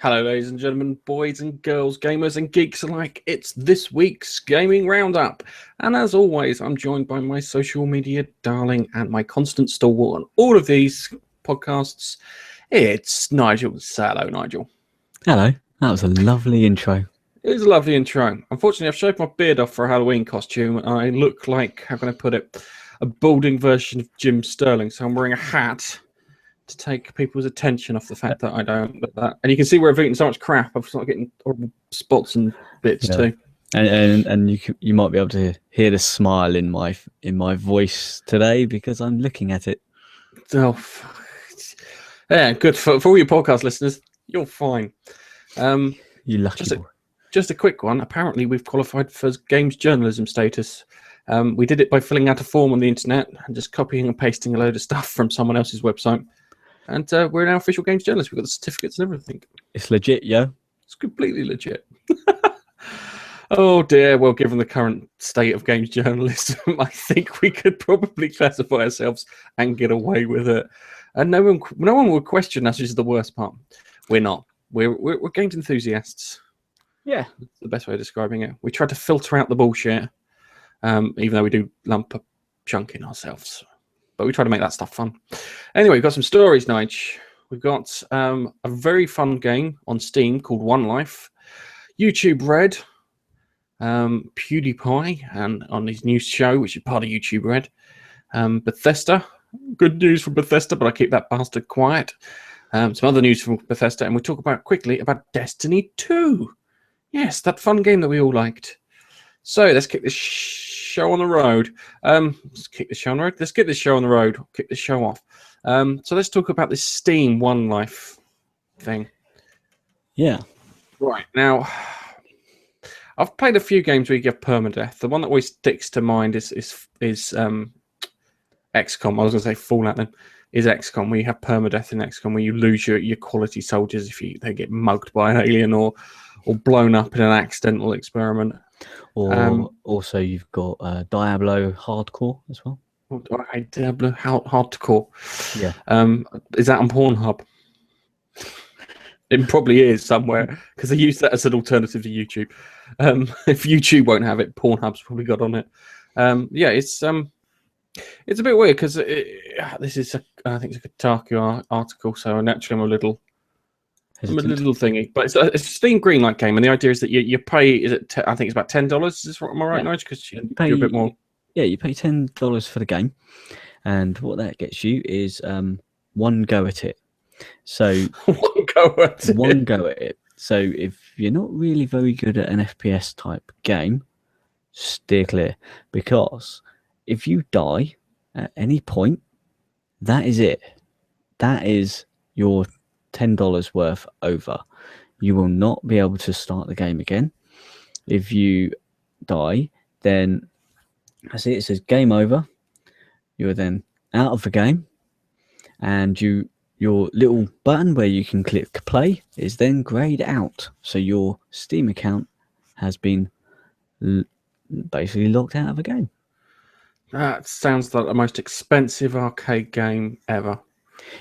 Hello, ladies and gentlemen, boys and girls, gamers and geeks alike. It's this week's Gaming Roundup. And as always, I'm joined by my social media darling and my constant stalwart on all of these podcasts. It's Nigel. Say hello, Nigel. Hello. That was a lovely intro. It was a lovely intro. Unfortunately, I've shaved my beard off for a Halloween costume. I look like, how can I put it, a balding version of Jim Sterling. So I'm wearing a hat to take people's attention off the fact that I don't look that. And you can see where I've eaten so much crap, I've started getting horrible spots and bits too. And you might be able to hear the smile in my voice today because I'm looking at it. Oh, yeah, good for all your podcast listeners. You're fine. You lucky boy. Just a quick one. Apparently, we've qualified for games journalism status. We did it by filling out a form on the internet and just copying and pasting a load of stuff from someone else's website. And we're now official games journalists. We've got the certificates and everything. It's legit, yo. It's completely legit. Oh dear. Well, given the current state of games journalism, I think we could probably classify ourselves and get away with it. And no one would question us, which is the worst part. We're not. We're games enthusiasts. Yeah. That's the best way of describing it. We try to filter out the bullshit, even though we do lump a chunk in ourselves. But we try to make that stuff fun. Anyway, we've got some stories, Nige. We've got a very fun game on Steam called One Life. YouTube Red, PewDiePie, and on his new show, which is part of YouTube Red. Bethesda. Good news from Bethesda, but I keep that bastard quiet. Some other news from Bethesda, and we'll talk quickly about Destiny 2. Yes, that fun game that we all liked. So let's kick this show on the road. Let's get this show on the road. Kick this show off. So let's talk about this Steam One Life thing. Yeah. Right. Now, I've played a few games where you get permadeath. The one that always sticks to mind is XCOM. I was going to say Fallout then. Is XCOM, where you have permadeath in XCOM, where you lose your quality soldiers if they get mugged by an alien or blown up in an accidental experiment. Or also you've got Diablo Hardcore as well. Diablo Hardcore. Yeah. Is that on Pornhub? It probably is somewhere because they use that as an alternative to YouTube. If YouTube won't have it, Pornhub's probably got on it. Yeah, it's a bit weird because this is I think it's a Kotaku article, so naturally I'm a little thingy, but it's a Steam Greenlight game, and the idea is that you pay. I think it's about $10. Is this what am I right, Nigel? Because you pay a bit more. Yeah, you pay $10 for the game, and what that gets you is one go at it. So one go at it. So if you're not really very good at an FPS type game, steer clear, because if you die at any point, that is it. That is your $10 worth over. You will not be able to start the game again. If you die, then I see it says game over. You're then out of the game, and your little button where you can click play is then grayed out. So your Steam account has been basically locked out of the game. That sounds like the most expensive arcade game ever.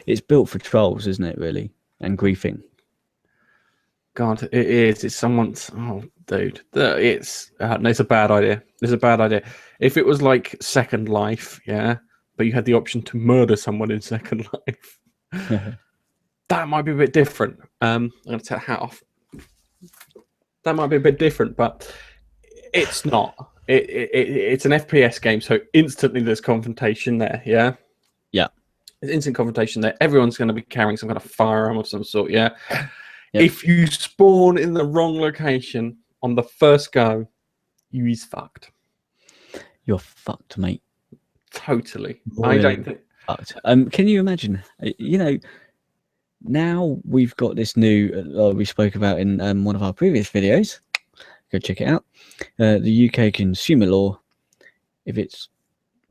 It's built for trolls, isn't it, really? And griefing. God, it is. It's someone's... Oh, dude. It's a bad idea. It's a bad idea. If it was like Second Life, yeah, but you had the option to murder someone in Second Life, that might be a bit different. I'm going to take a hat off. That might be a bit different, but it's not. It's an FPS game, so instantly there's confrontation there, yeah? Yeah. There's instant confrontation there. Everyone's going to be carrying some kind of firearm of some sort, yeah? Yep. If you spawn in the wrong location on the first go, you is fucked. You're fucked, mate. Totally. Really I don't think... fucked. Can you imagine, now we've got this new, we spoke about in one of our previous videos, go check it out. The UK consumer law, if it's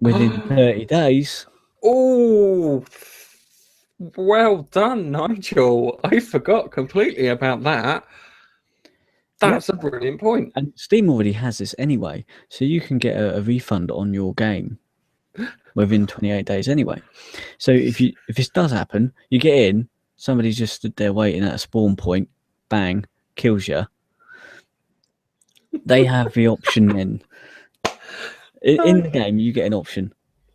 within 30 days. Oh, well done, Nigel. I forgot completely about that. That's a brilliant point. And Steam already has this anyway, so you can get a refund on your game within 28 days anyway. So if this does happen, you get in, somebody's just stood there waiting at a spawn point, bang, kills you. They have the option then. In the game, you get an option.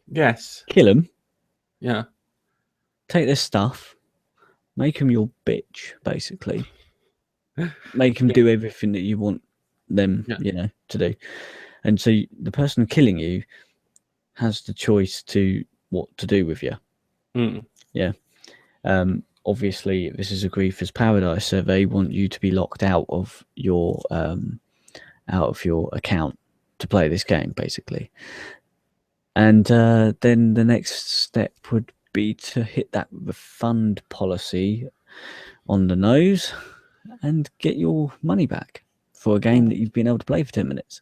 Yes. Kill them, Yeah. take their stuff, make them your bitch, basically. Make them do everything that you want them, to do. And so the person killing you has the choice to what to do with you. Mm. Yeah. Obviously, this is a Griefers Paradise, so they want you to be locked out of your account to play this game, basically. And then the next step would be to hit that refund policy on the nose and get your money back for a game that you've been able to play for 10 minutes.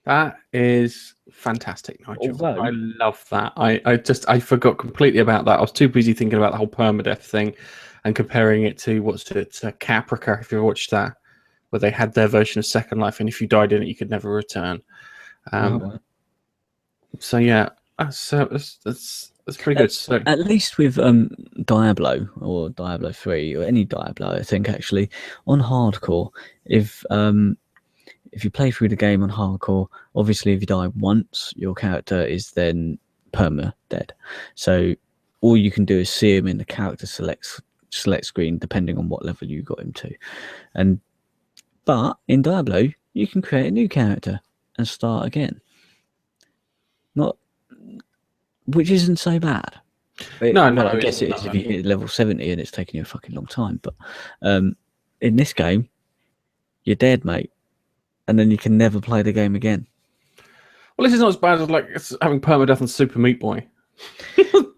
That is fantastic, Nigel. Although, I love that. I forgot completely about that. I was too busy thinking about the whole permadeath thing and comparing it to Caprica, if you watched that, where they had their version of Second Life, and if you died in it, you could never return. So yeah, that's pretty good. So at least with Diablo or Diablo 3 or any Diablo, I think actually on hardcore, if you play through the game on hardcore, obviously if you die once, your character is then perma dead. So all you can do is see him in the character select screen, depending on what level you got him to. But in Diablo, you can create a new character and start again. Which isn't so bad. I guess it is if you hit level 70 and it's taking you a fucking long time. But in this game, you're dead, mate. And then you can never play the game again. Well, this is not as bad as like having permadeath on Super Meat Boy. The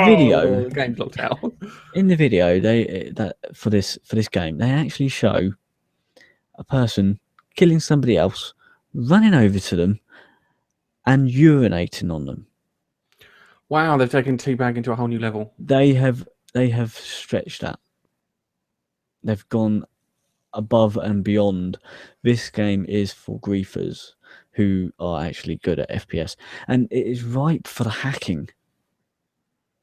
video, the game's locked out. In the video, for this game, they actually show a person killing somebody else, running over to them, and urinating on them. Wow, they've taken Teabag into a whole new level. They have stretched that. They've gone above and beyond. This game is for griefers who are actually good at FPS, and it is ripe for the hacking,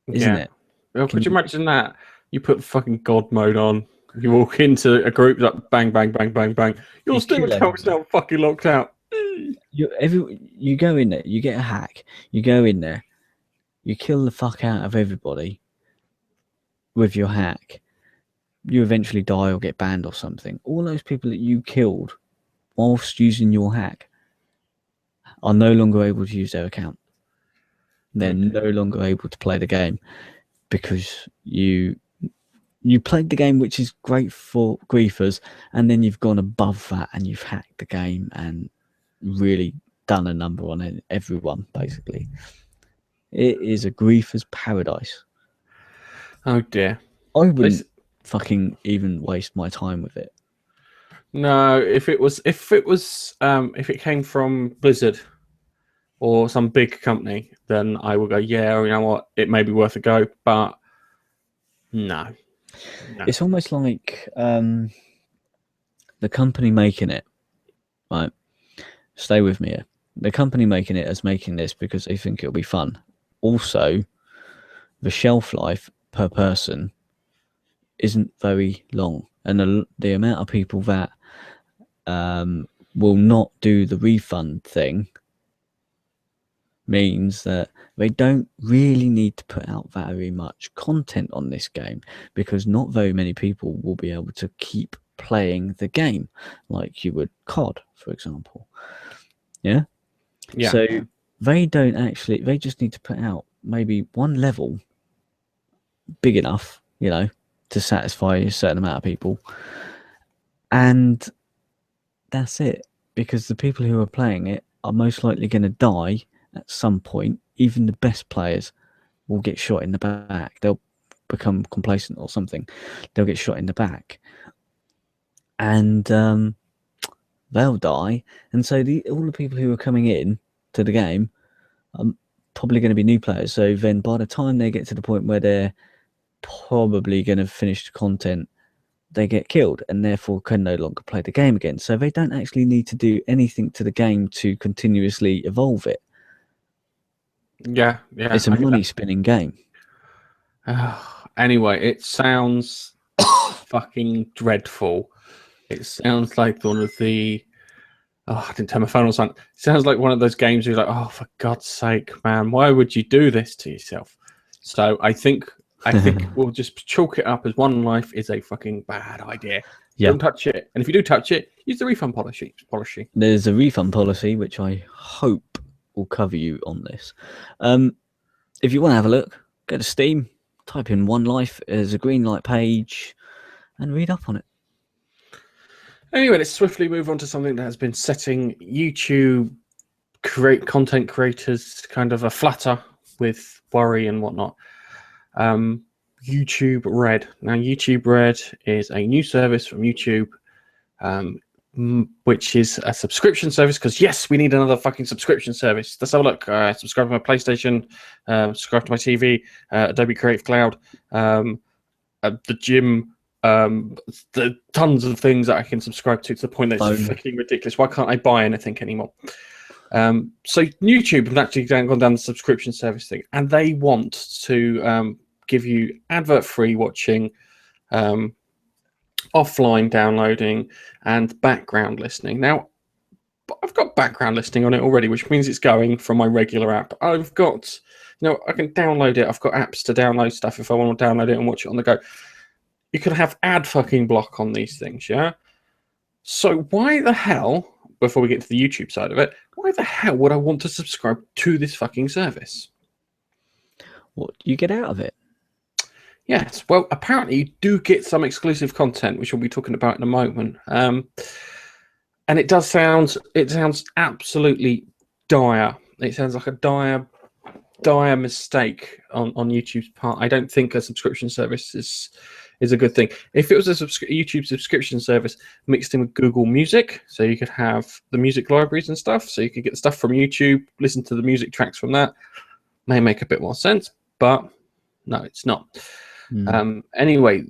isn't it? Well, could you imagine that? You put fucking God mode on. You walk into a group like bang, bang, bang, bang, bang. Your Steam account's now fucking locked out. You go in there, you get a hack. You go in there, you kill the fuck out of everybody with your hack. You eventually die or get banned or something. All those people that you killed whilst using your hack are no longer able to use their account. They're no longer able to play the game because you played the game, which is great for griefers, and then you've gone above that and you've hacked the game and really done a number on everyone, basically. It is a griefer's paradise. Oh dear. I wouldn't fucking even waste my time with it. No, if it came from Blizzard or some big company, then I would go, yeah, you know what, it may be worth a go, but no. It's almost like the company making it, right? Stay with me here. The company making it is making this because they think it'll be fun. Also, the shelf life per person isn't very long, and the amount of people that will not do the refund thing means that they don't really need to put out very much content on this game because not very many people will be able to keep playing the game like you would COD, for example. Yeah. So they just need to put out maybe one level big enough, to satisfy a certain amount of people. And that's it. Because the people who are playing it are most likely going to die at some point. Even the best players will get shot in the back. They'll become complacent or something. They'll get shot in the back. And they'll die. And so all the people who are coming in to the game are probably going to be new players. So then by the time they get to the point where they're probably going to finish the content, they get killed and therefore can no longer play the game again. So they don't actually need to do anything to the game to continuously evolve it. Yeah. It's a money-spinning game. Anyway, it sounds fucking dreadful. It sounds like one of the. Oh, I didn't turn my phone on something. It sounds like one of those games where you're like, oh, for God's sake, man, why would you do this to yourself? So I think we'll just chalk it up as One Life is a fucking bad idea. Yeah. Don't touch it. And if you do touch it, use the refund policy. There's a refund policy, which I hope will cover you on this. If you want to have a look, go to Steam, type in One Life as a green light page, and read up on it. Anyway, let's swiftly move on to something that has been setting YouTube content creators kind of a flutter with worry and whatnot. YouTube Red. Now, YouTube Red is a new service from YouTube, which is a subscription service. Because yes, we need another fucking subscription service. Let's have a look. Subscribe to my PlayStation. Subscribe to my TV. Adobe Creative Cloud. The gym. The tons of things that I can subscribe to the point that it's fucking ridiculous. Why can't I buy anything anymore? So YouTube have actually gone down the subscription service thing, and they want to give you advert-free watching, offline downloading, and background listening. Now, I've got background listening on it already, which means it's going from my regular app. I've got, I can download it. I've got apps to download stuff if I want to download it and watch it on the go. You could have ad fucking block on these things, yeah? So why the hell, before we get to the YouTube side of it, why the hell would I want to subscribe to this fucking service? What do you get out of it? Yes, well, apparently you do get some exclusive content, which we'll be talking about in a moment. And it sounds absolutely dire. It sounds like a dire mistake on YouTube's part. I don't think a subscription service is a good thing. If it was a YouTube subscription service mixed in with Google Music, so you could have the music libraries and stuff, so you could get stuff from YouTube, listen to the music tracks from that, may make a bit more sense, but no, it's not. Anyway,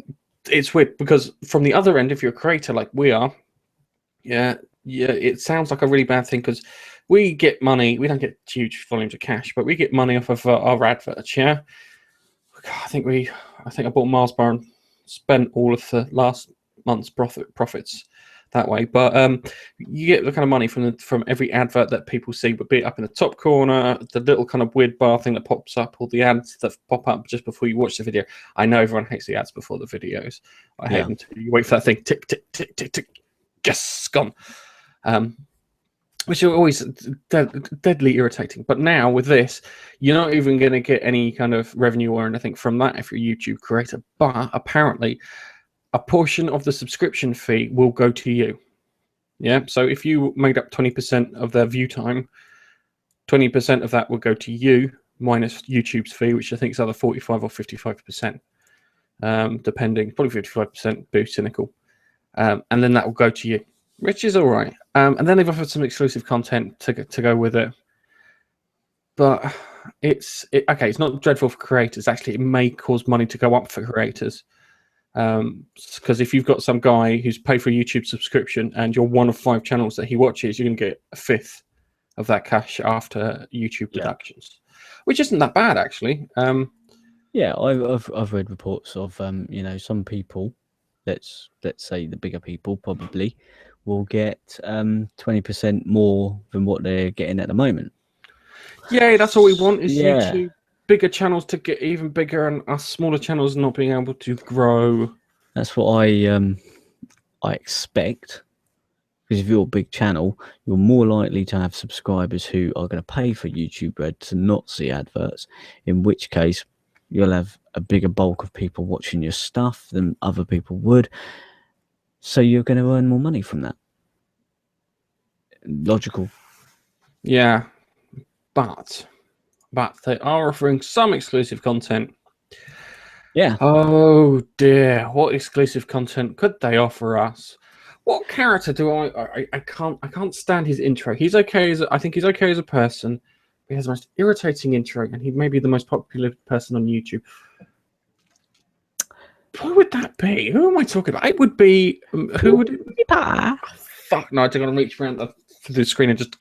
it's weird because from the other end, if you're a creator like we are, yeah, it sounds like a really bad thing because we get money. We don't get huge volumes of cash, but we get money off of our adverts. Yeah, I think I bought Mars Bar and spent all of the last month's profits that way. But you get the kind of money from every advert that people see, but be it up in the top corner, the little kind of weird bar thing that pops up, or the ads that pop up just before you watch the video. I know everyone hates the ads before the videos. I hate them too. You wait for that thing, tick, tick, tick, tick, tick, yes, gone. Which are always deadly irritating. But now with this, you're not even going to get any kind of revenue or anything from that if you're a YouTube creator. But apparently, a portion of the subscription fee will go to you. Yeah. So if you made up 20% of their view time, 20% of that will go to you minus YouTube's fee, which I think is either 45 or 55%, depending. Probably 55%. Boo, cynical. And then that will go to you, which is all right. And then they've offered some exclusive content to go with it. But it's not dreadful for creators. Actually, it may cause money to go up for creators. Because if you've got some guy who's paid for a YouTube subscription and you're one of 5 channels that he watches, you're going to get a fifth of that cash after YouTube deductions, which isn't that bad, actually. Yeah, I've read reports of some people, let's say the bigger people probably, will get 20% more than what they're getting at the moment. Yeah, that's all we want is YouTube. Bigger channels to get even bigger, and us smaller channels not being able to grow. That's what I expect. Because if you're a big channel, you're more likely to have subscribers who are going to pay for YouTube Red to not see adverts. In which case, you'll have a bigger bulk of people watching your stuff than other people would. So you're going to earn more money from that. Logical. Yeah, but they are offering some exclusive content. Yeah. Oh dear, what exclusive content could they offer us? What character do I can't stand his intro. He's okay I think he's okay as a person. He has the most irritating intro, and he may be the most popular person on YouTube. Who would that be? Who am I talking about? It would be who would it be? Oh, fuck no! I'm gonna reach around the screen and just.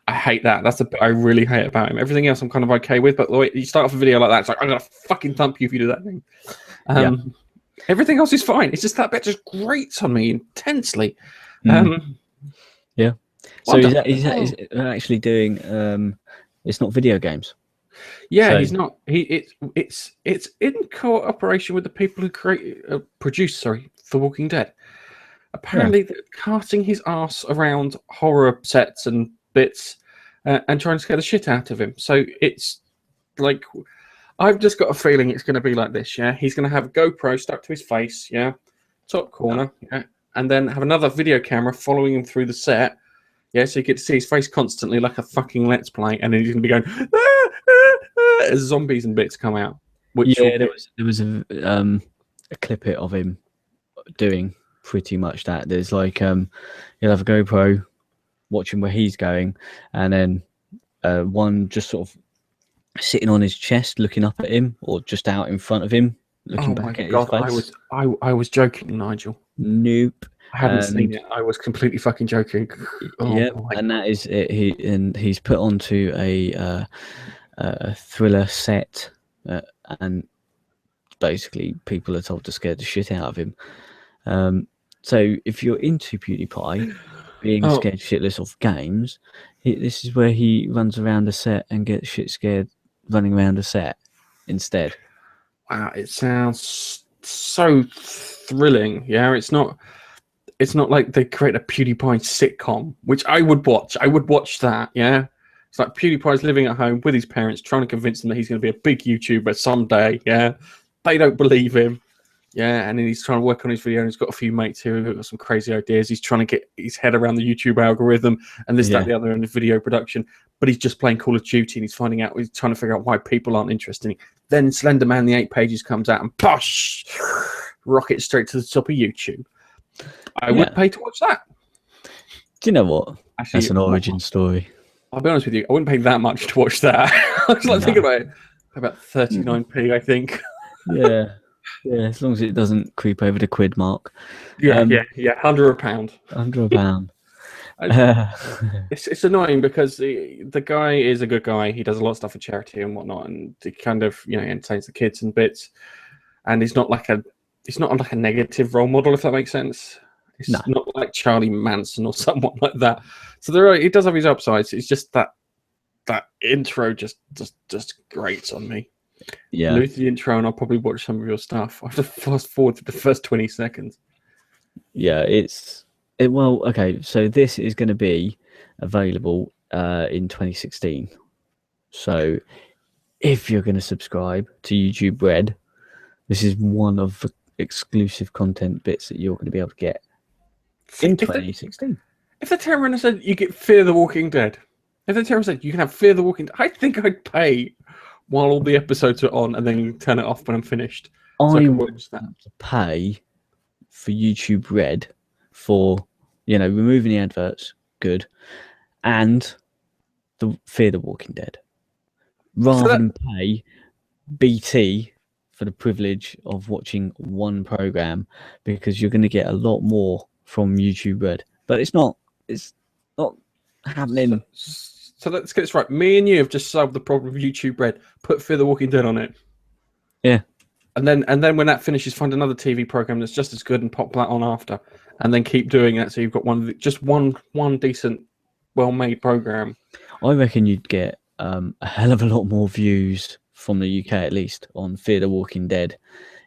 I hate that. That's the bit I really hate about him. Everything else I'm kind of okay with, but the way you start off a video like that, it's like I'm gonna fucking thump you if you do that thing. Everything else is fine. It's just that bit just grates on me intensely. Yeah. So is actually doing it's not video games. Yeah, So- he's not. It's in cooperation with the people who produced The Walking Dead. Apparently, they're carting his ass around horror sets and bits and trying to scare the shit out of him. So it's like, I've just got a feeling it's going to be like this. Yeah, he's going to have a GoPro stuck to his face. Yeah, top corner. Yeah, and then have another video camera following him through the set. Yeah, so you get to see his face constantly like a fucking Let's Play, and then he's going to be going as zombies and bits come out. There was a clip of him doing pretty much that. There's like he'll have a GoPro watching where he's going, and then one just sort of sitting on his chest looking up at him, or just out in front of him looking back at his face. I was joking, Nigel. Nope. I hadn't seen it. I was completely fucking joking. And that is it. He's put onto a thriller set, and basically people are told to scare the shit out of him. So if you're into PewDiePie being scared shitless of games, this is where he runs around a set and gets shit scared running around a set instead. Wow, it sounds so thrilling. Yeah, it's not like they create a PewDiePie sitcom, which I would watch. I would watch that. Yeah, it's like PewDiePie's living at home with his parents, trying to convince them that he's going to be a big YouTuber someday. Yeah, they don't believe him. Yeah, and then he's trying to work on his video, and he's got a few mates who have got some crazy ideas. He's trying to get his head around the YouTube algorithm and this, that, the other, and the video production. But he's just playing Call of Duty, and he's trying to figure out why people aren't interested in it. Then Slender Man, the 8 Pages comes out, and posh, rockets straight to the top of YouTube. I would pay to watch that. Do you know what? Actually, that's an origin story. I'll be honest with you, I wouldn't pay that much to watch that. I was like thinking about it. About 39p, I think. Yeah, as long as it doesn't creep over the quid mark. Yeah, under a pound. Under a pound. It's annoying because the guy is a good guy. He does a lot of stuff for charity and whatnot, and he kind of entertains the kids and bits. And he's not like a negative role model, if that makes sense. It's not like Charlie Manson or someone like that. So he does have his upsides. It's just that intro just grates on me. Yeah. Lose the intro, and I'll probably watch some of your stuff. I have to fast forward to the first 20 seconds. Yeah, well, okay. So this is going to be available in 2016. So if you're going to subscribe to YouTube Red, this is one of the exclusive content bits that you're going to be able to get in 2016. If the terror said you get Fear the Walking Dead, if the terror said you can have Fear the Walking Dead, I think I'd pay while all the episodes are on and then turn it off when I'm finished. I would pay for YouTube Red for, removing the adverts, good, and the Fear the Walking Dead, rather than pay BT for the privilege of watching one program, because you're going to get a lot more from YouTube Red. But it's not happening. So let's get this right. Me and you have just solved the problem of YouTube Red. Put Fear the Walking Dead on it. Yeah. And then when that finishes, find another TV program that's just as good and pop that on after, and then keep doing that. So you've got one decent, well-made program. I reckon you'd get a hell of a lot more views from the UK, at least, on Fear the Walking Dead,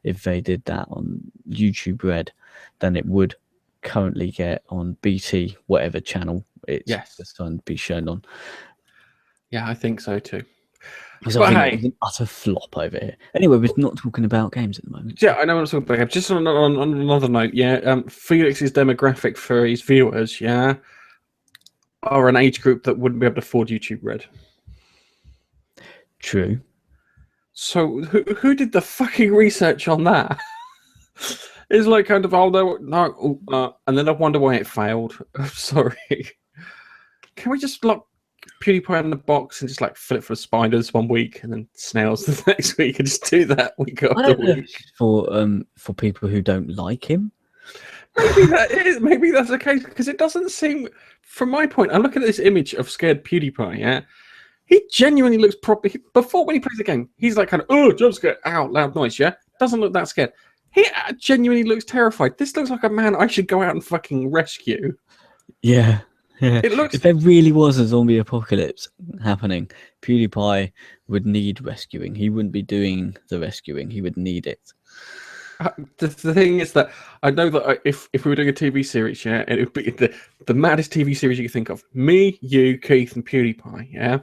if they did that on YouTube Red, than it would currently get on BT, whatever channel it's going to be shown on. Yeah, I think so too. So I think it's an utter flop over here. Anyway, we're not talking about games at the moment. Yeah, I know what I'm talking about. Just on another note, Felix's demographic for his viewers, are an age group that wouldn't be able to afford YouTube Red. True. So who did the fucking research on that? It's like kind of and then I wonder why it failed. I'm sorry. Can we just lock PewDiePie in the box and just fill it for spiders one week and then snails the next week and just do that week after week? For people who don't like him. Maybe that's the case, because it doesn't seem, from my point, I'm looking at this image of scared PewDiePie, he genuinely looks proper. Before, when he plays the game, he's like kind of, jump scare, ow, loud noise, doesn't look that scared. He genuinely looks terrified. This looks like a man I should go out and fucking rescue. Yeah. Yeah. It looks. If there really was a zombie apocalypse happening, PewDiePie would need rescuing. He wouldn't be doing the rescuing. He would need it. The thing is that I know that if we were doing a TV series, yeah, it would be the maddest TV series you could think of. Me, you, Keith, and PewDiePie, yeah?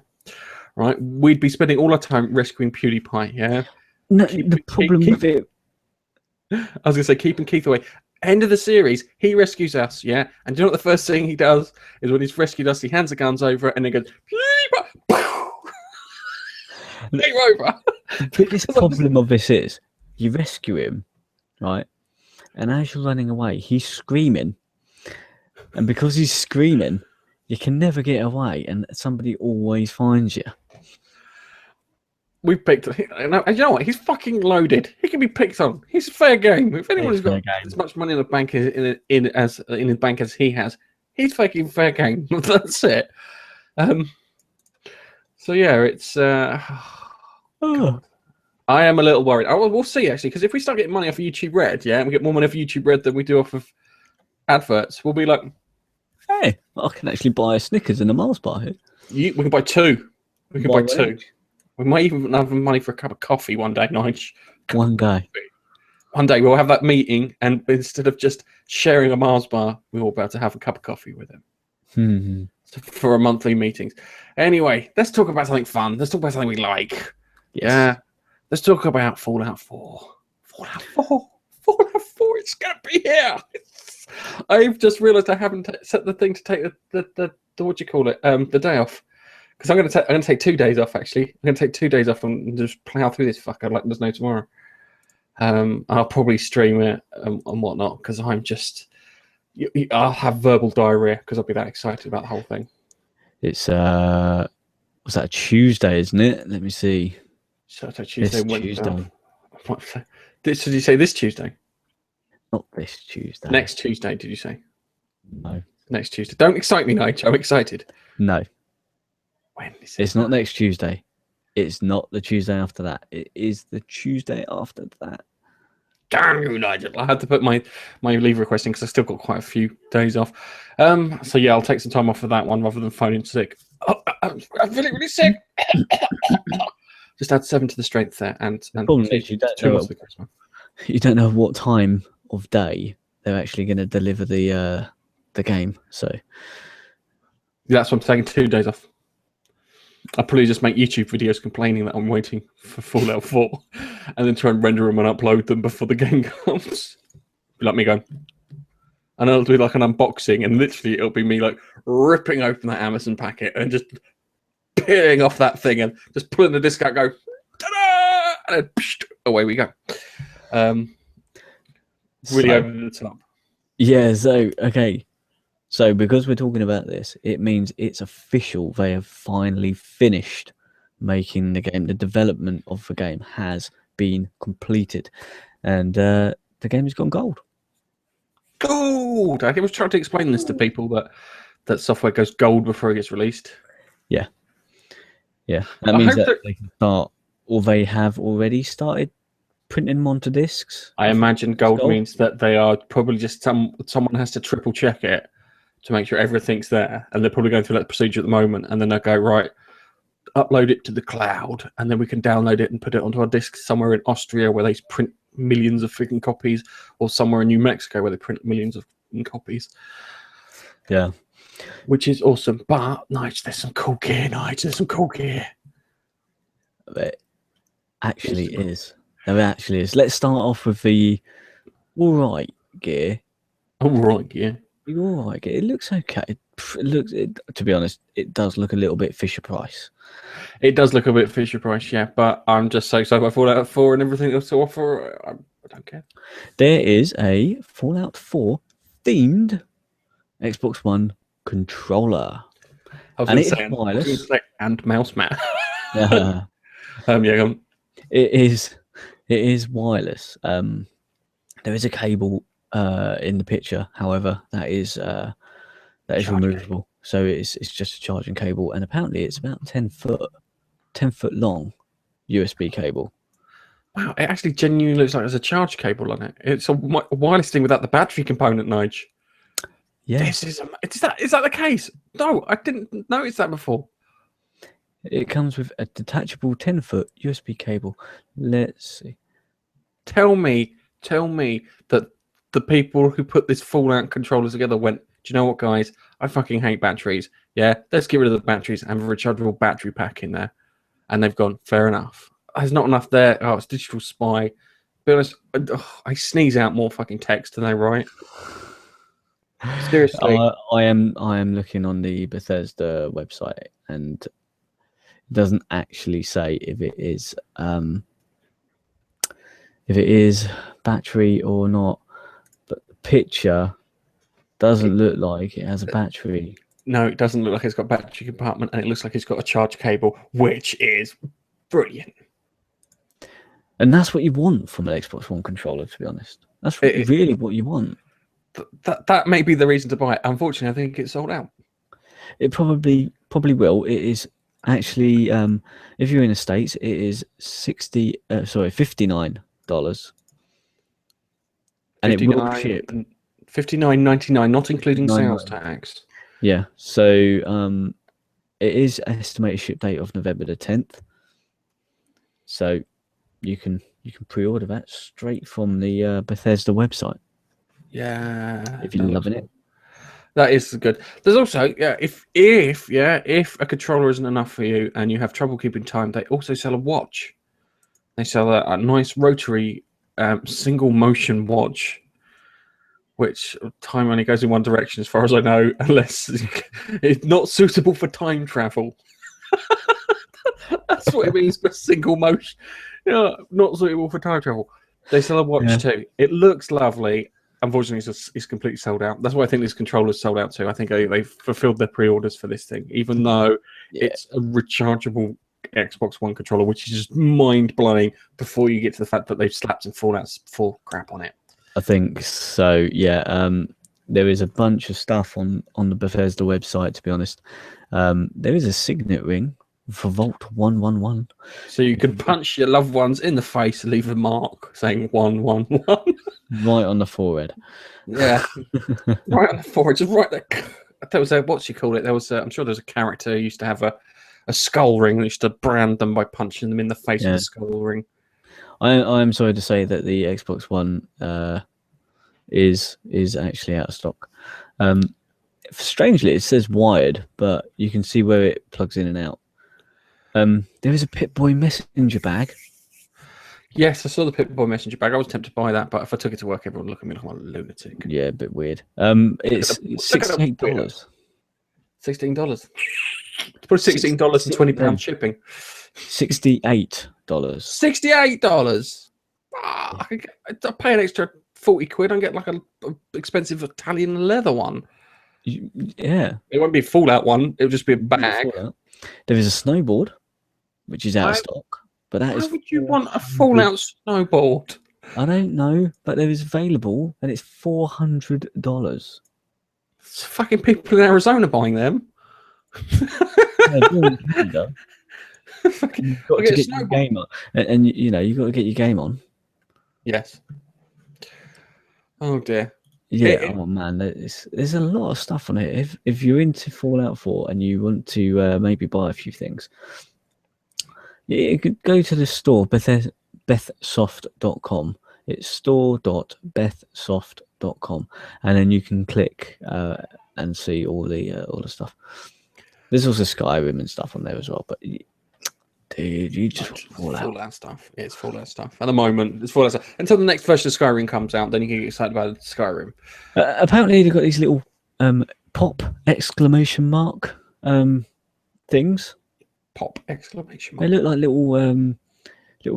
Right? We'd be spending all our time rescuing PewDiePie, yeah? No, the problem with it... I was going to say, keeping Keith away. End of the series, he rescues us, yeah? And do you know what the first thing he does is when he's rescued us, he hands the guns over and then goes, game over. The biggest problem of this is you rescue him, right? And as you're running away, he's screaming. And because he's screaming, you can never get away and somebody always finds you. We picked, and you know what? He's fucking loaded. He can be picked on. He's fair game. If anyone's got as much money in the bank in the bank as he has, he's fucking fair game. That's it. So yeah, it's. God. I am a little worried. We'll see actually, because if we start getting money off of YouTube Red, yeah, and we get more money off of YouTube Red than we do off of adverts, we'll be like, hey, I can actually buy a Snickers and a Mars bar here. We can buy two. We can buy two. We might even have money for a cup of coffee one day, Nige. One day. One day we'll have that meeting, and instead of just sharing a Mars bar, we're all about to have a cup of coffee with him. For our monthly meetings. Anyway, let's talk about something fun. Let's talk about something we like. Yes. Yeah. Let's talk about Fallout 4. Fallout 4. Fallout 4. It's going to be here. I've just realised I haven't set the thing to take the what do you call it? The day off. Because I'm going to take 2 days off, actually. I'm going to take 2 days off and just plough through this fucker like there's no tomorrow. I'll probably stream it and whatnot, because I'm just... I'll have verbal diarrhea because I'll be that excited about the whole thing. It's, was that a Tuesday, isn't it? Let me see. Saturday, Tuesday, Tuesday. Did you say this Tuesday? Not this Tuesday. Next Tuesday, did you say? No. Next Tuesday. Don't excite me, Nige. I'm excited. No. When is it? It's not next Tuesday. It's not the Tuesday after that. It is the Tuesday after that. Damn you, Nigel. I had to put my leave request in because I still got quite a few days off. So yeah, I'll take some time off for that one rather than phoning sick. I'm really, really sick. Just add 7 to the strength there, and you don't know what time of day they're actually going to deliver the game. So that's why I'm taking 2 days off. I'll probably just make YouTube videos complaining that I'm waiting for Fallout 4 and then try and render them and upload them before the game comes. Let me go. And it'll do like an unboxing, and literally it'll be me like ripping open that Amazon packet and just peeling off that thing and just pulling the disc out, go, ta-da! And then psh, away we go. Really over the top. Yeah, so, okay. So because we're talking about this, it means it's official. They have finally finished making the game. The development of the game has been completed. And the game has gone gold. Gold! I was trying to explain this to people that software goes gold before it gets released. Yeah. Yeah. That means that they can start, or they have already started printing them onto discs. I imagine gold means that they are probably just someone has to triple check it to make sure everything's there, and they're probably going through that procedure at the moment, and then they'll go, right, upload it to the cloud, and then we can download it and put it onto our disc somewhere in Austria where they print millions of freaking copies, or somewhere in New Mexico where they print millions of copies. Yeah. Which is awesome. But, Nige, there's some cool gear, Nige. There's some cool gear. There actually is. There actually is. Let's start off with the alright gear. Alright gear. Alright gear. It looks okay. To be honest, it does look a little bit Fisher Price. It does look a bit Fisher Price, yeah. But I'm just so excited about Fallout 4 and everything else to offer. I don't care. There is a Fallout 4 themed Xbox One controller. And it's wireless. And mouse mat. Yeah. It is wireless. There is a cable in the picture, however, that is removable. So it's just a charging cable, and apparently it's about 10 foot long USB cable. Wow, it actually genuinely looks like there's a charge cable on it. It's a wireless thing without the battery component, Nige. Yeah, This is that the case? No, I didn't notice that before. it comes with a detachable 10-foot USB cable. Let's see. Tell me that the people who put this Fallout controller together went, do you know what, guys? I fucking hate batteries. Yeah, let's get rid of the batteries and have a rechargeable battery pack in there. And they've gone, fair enough. There's not enough there. Oh, it's digital spy. Be honest, I sneeze out more fucking text than I write. Seriously. I am looking on the Bethesda website, and it doesn't actually say if it is battery or not. But the picture doesn't look like it has a battery. No, it doesn't look like it's got a battery compartment, and it looks like it's got a charge cable, which is brilliant. And that's what you want from an Xbox One controller, to be honest. That's really what you want. That may be the reason to buy it. Unfortunately, I think it's sold out. It probably will. It is actually, if you're in the States, it is $59, and it will ship $59.99, not including sales tax. Yeah, so it is estimated ship date of November the 10th. So you can pre-order that straight from the Bethesda website. Yeah, if you're loving it. That is good. There's also, if a controller isn't enough for you and you have trouble keeping time, they also sell a watch. They sell a nice rotary single motion watch, which time only goes in one direction as far as I know, unless it's not suitable for time travel. That's what it means by single motion. Not suitable for time travel. They sell a watch too. It looks lovely. Unfortunately, it's completely sold out. That's why I think this controller's sold out too. I think they've fulfilled their pre-orders for this thing, even though it's a rechargeable Xbox One controller, which is just mind-blowing before you get to the fact that they've slapped some Fallout 4 crap on it. I think so, yeah. There is a bunch of stuff on the Bethesda website, to be honest. There is a signet ring for Vault 111. So you can punch your loved ones in the face and leave a mark saying 111. Right on the forehead. Yeah. Right on the forehead. Just right there. There was what you call it? There was I'm sure there's a character who used to have a skull ring and used to brand them by punching them in the face with a skull ring. I'm sorry to say that the Xbox One is actually out of stock. Strangely, it says wired, but you can see where it plugs in and out. There is a Pip-Boy messenger bag. Yes, I saw the Pip-Boy messenger bag. I was tempted to buy that, but if I took it to work, everyone would look at me like I'm a lunatic. Yeah, a bit weird. It's $68. $16. Put $16 and £20 shipping. $68. $68. I pay an extra 40 quid and get like a expensive Italian leather one. Yeah, it won't be a Fallout one. It'll just be a bag. There is a snowboard, which is out of stock. But that why would you want a Fallout snowboard? I don't know, but there is available, and it's $400. It's fucking people in Arizona buying them. You've got to get your game on, and you know you've got to get your game on. Yes. Oh dear. Yeah. Oh man, there's a lot of stuff on it. If you're into Fallout 4 and you want to maybe buy a few things, you could go to the store bethsoft.com. It's store.bethsoft.com, and then you can click and see all the stuff. There's also Skyrim and stuff on there as well, but dude, you just want Fallout stuff. It's Fallout stuff. At the moment, it's Fallout stuff. Until the next version of Skyrim comes out, then you can get excited about Skyrim. Apparently, they've got these little pop exclamation mark things. Pop exclamation mark. They look like little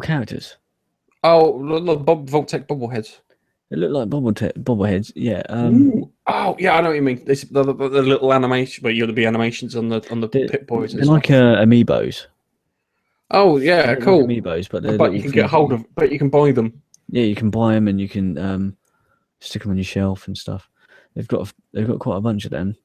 characters. Oh, look, Vault-Tec bobbleheads. They look like bobbleheads. Yeah. Oh, yeah, I know what you mean. The little animation, but you'll be animations on the Pip-Boys. They're like amiibos. Oh yeah, cool. Like amiibos, but you can get hold of. But you can buy them. Yeah, you can buy them, and you can stick them on your shelf and stuff. They've got quite a bunch of them.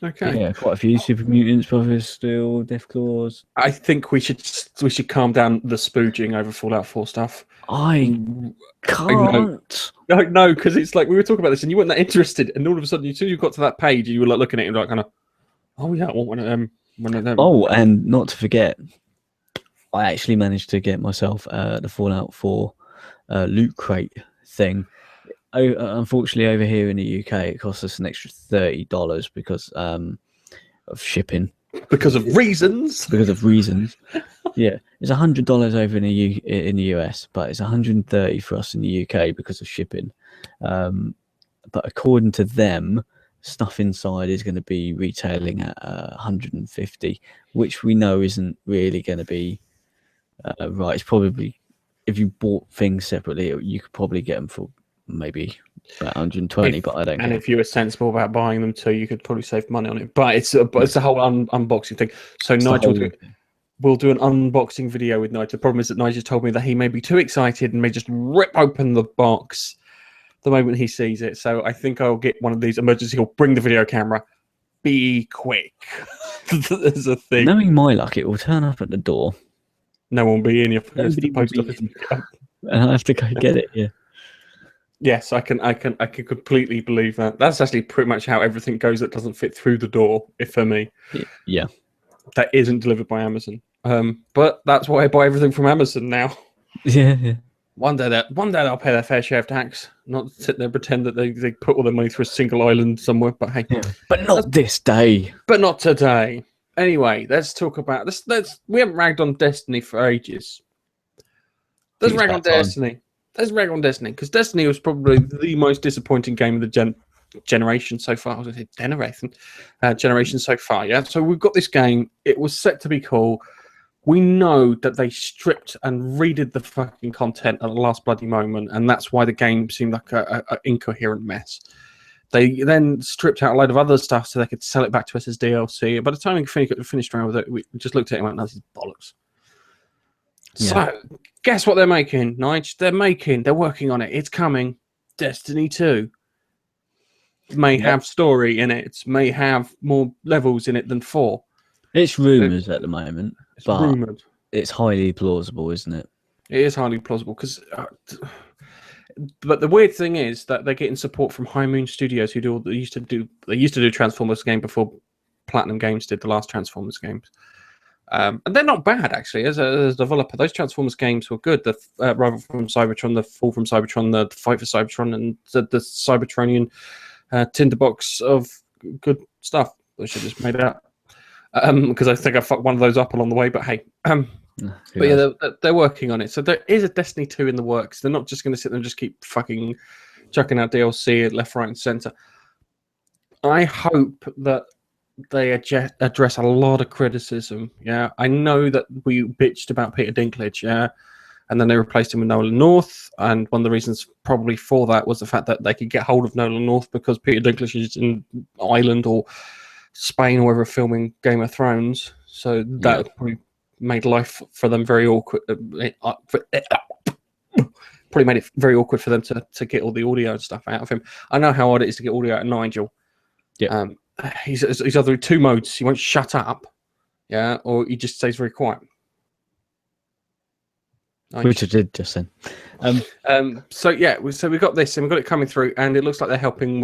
Okay. Yeah, quite a few Super Mutants, Brothers Steel, Death Claws. I think we should calm down the spooging over Fallout 4 stuff. I I know. can't. No, because it's like we were talking about this and you weren't that interested, and all of a sudden, as soon as you got to that page, you were like looking at it and like kind of, oh yeah, I want one of them. One of them. Oh, and not to forget, I actually managed to get myself the Fallout 4 loot crate thing. Unfortunately, over here in the UK, it costs us an extra $30 because of shipping. Because of reasons. Because of reasons. Yeah, it's $100 over in the US, but it's $130 for us in the UK because of shipping. But according to them, stuff inside is going to be retailing at $150, which we know isn't really going to be right. It's probably, if you bought things separately, you could probably get them for maybe about 120, but I don't. And if you were sensible about buying them too, you could probably save money on it. But it's a whole unboxing thing. So Nigel we'll do an unboxing video with Nigel. The problem is that Nigel told me that he may be too excited and may just rip open the box the moment he sees it. So I think I'll get one of these emergency. He'll bring the video camera. Be quick. There's a thing. Knowing my luck, it will turn up at the door. No one will be in. Nobody will be in. And I have to go get it. Yeah. Yes, I can completely believe that. That's actually pretty much how everything goes that doesn't fit through the door. If for me, yeah, that isn't delivered by Amazon. But that's why I buy everything from Amazon now. Yeah. One day they'll pay their fair share of tax. Not sit there and pretend that they put all their money through a single island somewhere. But hey, but not this day. But not today. Anyway, let's talk about this. We haven't ragged on Destiny for ages. Let's rag on Destiny. Let's rag on Destiny, because Destiny was probably the most disappointing game of the generation so far. I was going to say generation so far, yeah? So we've got this game. It was set to be cool. We know that they stripped and redid the fucking content at the last bloody moment, and that's why the game seemed like an incoherent mess. They then stripped out a load of other stuff so they could sell it back to us as DLC. By the time we finished around with it, we just looked at it and went, no, this is bollocks. Yeah. So, guess what they're making, Nige? They're working on it. It's coming. Destiny 2. May have story in it. May have more levels in it than 4. It's rumours at the moment. It's rumoured. It's highly plausible, isn't it? It is highly plausible, because... but the weird thing is that they're getting support from High Moon Studios, who used to do Transformers game before Platinum Games did the last Transformers games. And they're not bad, actually, as a developer. Those Transformers games were good. The Rival from Cybertron, the Fall from Cybertron, the Fight for Cybertron, and the Cybertronian tinderbox of good stuff. I should have just made it up. Because I think I fucked one of those up along the way, but hey. But yeah, they're working on it. So there is a Destiny 2 in the works. They're not just going to sit there and just keep fucking chucking out DLC at left, right, and centre. I hope that they address a lot of criticism. Yeah, I know that we bitched about Peter Dinklage. Yeah, and then they replaced him with Nolan North. And one of the reasons probably for that was the fact that they could get hold of Nolan North because Peter Dinklage is in Ireland or Spain or wherever filming Game of Thrones. So that probably made life for them very awkward. Probably made it very awkward for them to get all the audio and stuff out of him. I know how hard it is to get audio out of Nigel. Yeah. He's either in two modes. He won't shut up, yeah, or he just stays very quiet. Which I did just then. So we've got this, and we've got it coming through, and it looks like they're helping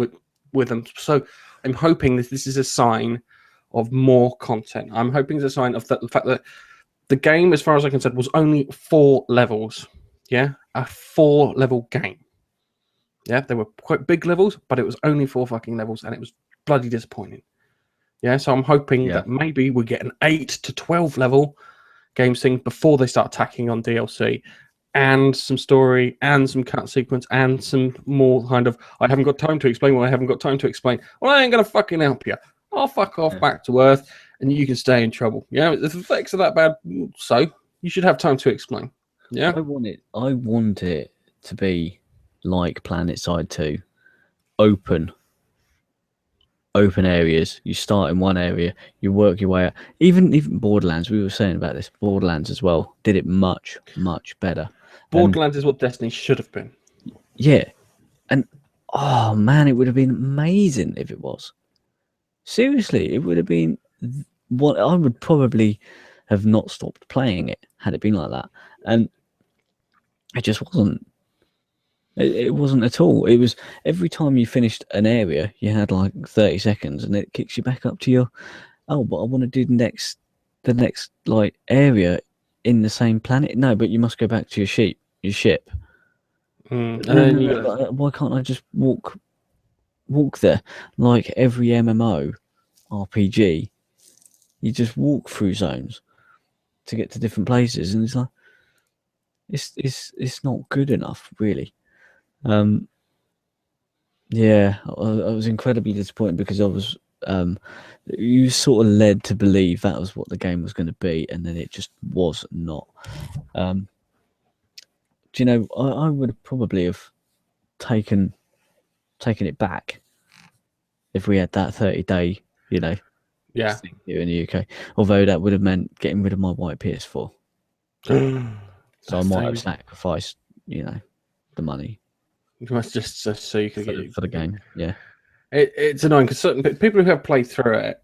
with them. So I'm hoping this is a sign of more content. I'm hoping it's a sign of the fact that the game, as far as I can say, was only 4 levels. Yeah, a 4-level game. Yeah, they were quite big levels, but it was only 4 fucking levels, and it was bloody disappointing. Yeah, so I'm hoping that maybe we get an 8 to 12 level game thing before they start tacking on DLC, and some story, and some cut sequence, and some more kind of, I haven't got time to explain what I haven't got time to explain. Well, I ain't going to fucking help you. I'll fuck off back to Earth, and you can stay in trouble. Yeah, if the effects are that bad, so you should have time to explain. Yeah, I want it to be like PlanetSide 2, open areas. You start in one area, you work your way out. Even Borderlands, we were saying about this, Borderlands as well, did it much better. Borderlands is what Destiny should have been. Yeah, and oh man, it would have been amazing if it was. Seriously, it would have been what I would probably have not stopped playing it had it been like that, and it just wasn't. It wasn't at all. It was every time you finished an area, you had like 30 seconds, and it kicks you back up to your but I want to do the next like area in the same planet. No, but you must go back to your ship. And No, then no, you no, got like, why can't I just walk there like every MMO RPG? You just walk through zones to get to different places, and it's like it's not good enough, really. Yeah, I was incredibly disappointed because I was you sort of led to believe that was what the game was going to be, and then it just was not. Do you know? I would probably have taken it back if we had that 30-day, yeah. thing here in the UK. Although that would have meant getting rid of my white PS4, so I That's might so have sacrificed, the money you must just so you could get for the game. Yeah, it's annoying because certain people who have played through it,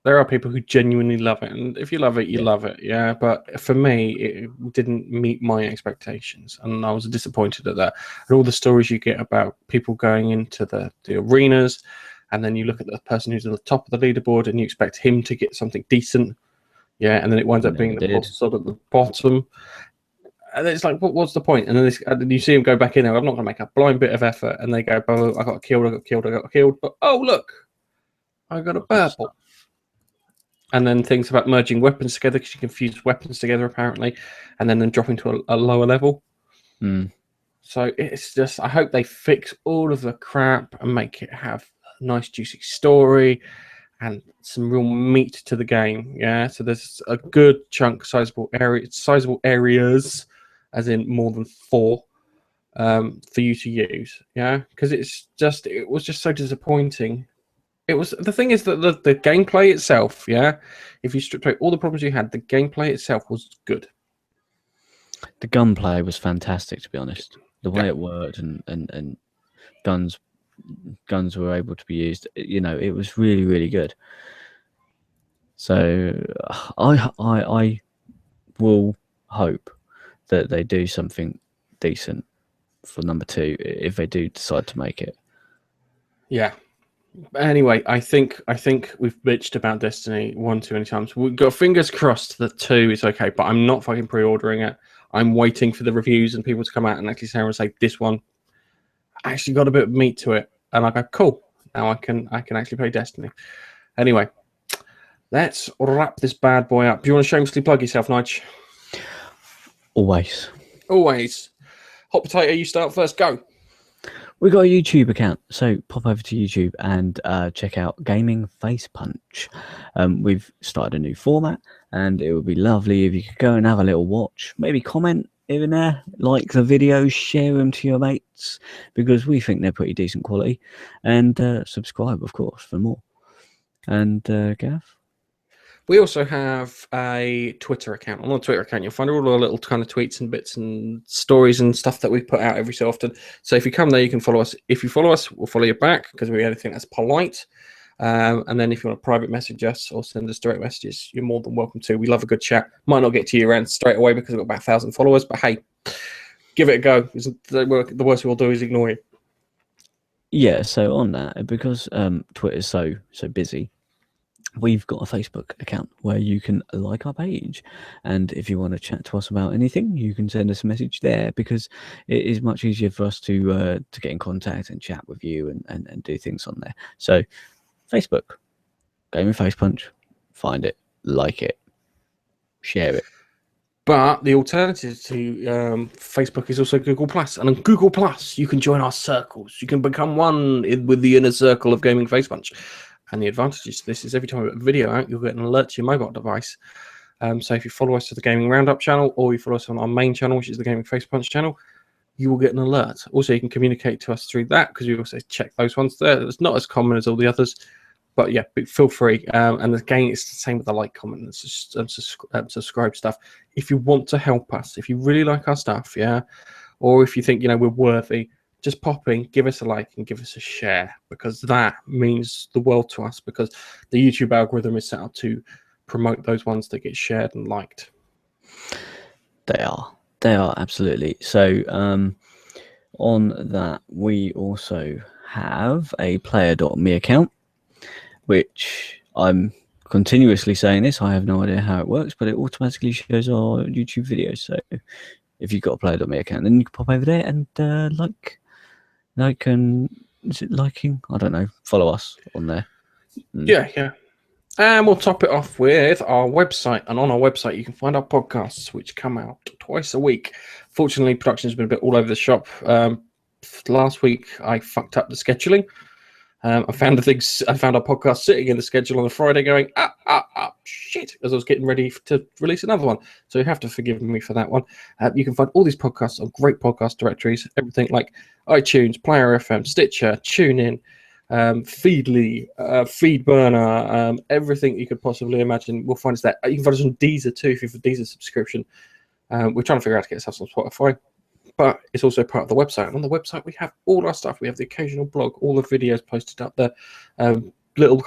there are people who genuinely love it, and if you love it, you yeah, love it. Yeah, but for me, it didn't meet my expectations, and I was disappointed at that. And all the stories you get about people going into the arenas, and then you look at the person who's at the top of the leaderboard, and you expect him to get something decent. Yeah, and then it winds up being never the poor did. sod at the bottom. And it's like, what's the point? And then you see him go back in there. I'm not going to make a blind bit of effort, and they go, "Oh, I got killed. I got killed. I got killed." But oh, look, I got a purple. And then things about merging weapons together because you can fuse weapons together apparently, and then dropping to a lower level. Mm. So it's just, I hope they fix all of the crap and make it have a nice juicy story and some real meat to the game. Yeah, so there's a good chunk, sizable areas, as in more than 4, for you to use. Yeah, because it was just so disappointing. It was, the thing is that the gameplay itself, yeah, if you stripped away all the problems you had, the gameplay itself was good. The gunplay was fantastic, to be honest. The way Yeah. it worked and guns were able to be used. It was really, really good. So I will hope that they do something decent for number 2 if they do decide to make it. Yeah. Anyway, I think we've bitched about Destiny 1 too many times. We've got fingers crossed that 2 is okay, but I'm not fucking pre-ordering it. I'm waiting for the reviews and people to come out and actually say this one actually got a bit of meat to it, and I go, cool. Now I can actually play Destiny. Anyway, let's wrap this bad boy up. Do you want to shamelessly plug yourself, Nige? Always. Hot potato, you start first. Go. We got a YouTube account, so pop over to YouTube and check out Gaming Face Punch. We've started a new format, and it would be lovely if you could go and have a little watch, maybe comment here and there, like the videos, share them to your mates, because we think they're pretty decent quality, and subscribe, of course, for more. And Gav? We also have a Twitter account. On the Twitter account, you'll find all our little kind of tweets and bits and stories and stuff that we put out every so often. So if you come there, you can follow us. If you follow us, we'll follow you back because we only think that's polite. And then if you want to private message us or send us direct messages, you're more than welcome to. We love a good chat. Might not get to your end straight away because we've got about 1,000 followers, but hey, give it a go. The worst we'll do is ignore you. Yeah, so on that, because Twitter's so busy, we've got a Facebook account where you can like our page, and if you want to chat to us about anything, you can send us a message there, because it is much easier for us to get in contact and chat with you and do things on there. So Facebook, Gaming Face Punch, find it, like it, share it. But the alternative to Facebook is also Google Plus, and on Google Plus you can join our circles. You can become one with the inner circle of Gaming Face Punch. And the advantages to this is every time we put a video out, you'll get an alert to your mobile device. So if you follow us to the Gaming Roundup channel, or you follow us on our main channel, which is the Gaming Face Punch channel, you will get an alert. Also, you can communicate to us through that, because we also check those ones there. It's not as common as all the others, but yeah, feel free. And again, it's the same with the like, comment, and subscribe stuff. If you want to help us, if you really like our stuff, yeah, or if you think we're worthy, just pop in, give us a like and give us a share, because that means the world to us, because the YouTube algorithm is set up to promote those ones that get shared and liked. They are absolutely. So on that, we also have a player.me account, which I'm continuously saying this. I have no idea how it works, but it automatically shows our YouTube videos. So if you've got a player.me account, then you can pop over there and like and is it liking? I don't know. Follow us on there. Yeah. And we'll top it off with our website. And on our website, you can find our podcasts, which come out twice a week. Fortunately, production's been a bit all over the shop. Last week, I fucked up the scheduling. I found our podcast sitting in the schedule on a Friday going, shit, as I was getting ready to release another one. So you have to forgive me for that one. You can find all these podcasts on great podcast directories, everything like iTunes, Player FM, Stitcher, TuneIn, Feedly, Feedburner, everything you could possibly imagine. We'll find us there. You can find us on Deezer too, if you have a Deezer subscription. We're trying to figure out how to get ourselves on Spotify, but it's also part of the website. And on the website, we have all our stuff. We have the occasional blog, all the videos posted up there, little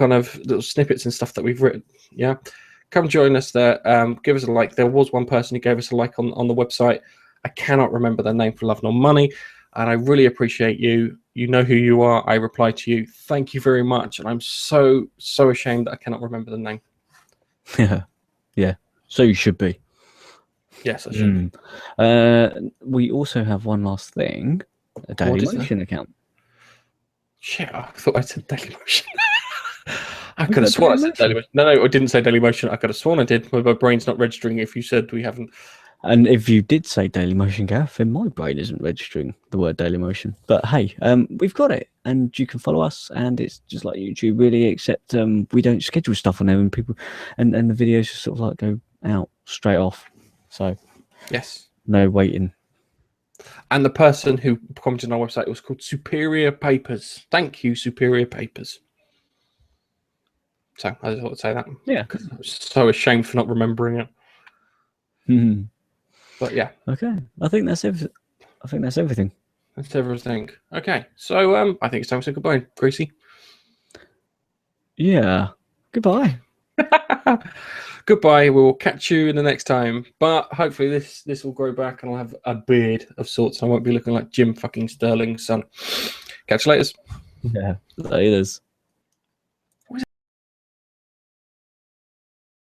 snippets and stuff that we've written. Yeah, come join us there. Give us a like. There was one person who gave us a like on the website. I cannot remember their name for love nor money, and I really appreciate you. You know who you are. I reply to you. Thank you very much. And I'm so ashamed that I cannot remember the name. Yeah. So you should be. Yes, I should. We also have one last thing, a Dailymotion account. Shit, I thought I said Dailymotion. I could have sworn I said Dailymotion. No, I didn't say Dailymotion. I could have sworn I did, but my brain's not registering if you said we haven't. And if you did say Dailymotion, Gaff, then my brain isn't registering the word Dailymotion. But hey, we've got it, and you can follow us, and it's just like YouTube, really, except we don't schedule stuff on there, and people, and the videos just sort of like go out straight off. So yes, no waiting. And the person who commented on our website was called Superior Papers. Thank you, Superior Papers. So I just thought to say that. Yeah, because I was so ashamed for not remembering it. Mm-hmm. But yeah. Okay, I think that's everything. That's everything. Okay, so I think it's time to say goodbye, Gracie. Yeah. Goodbye. Goodbye. We will catch you in the next time. But hopefully this will grow back and I'll have a beard of sorts. I won't be looking like Jim fucking Sterling's son. Catch you later. Yeah. Laters.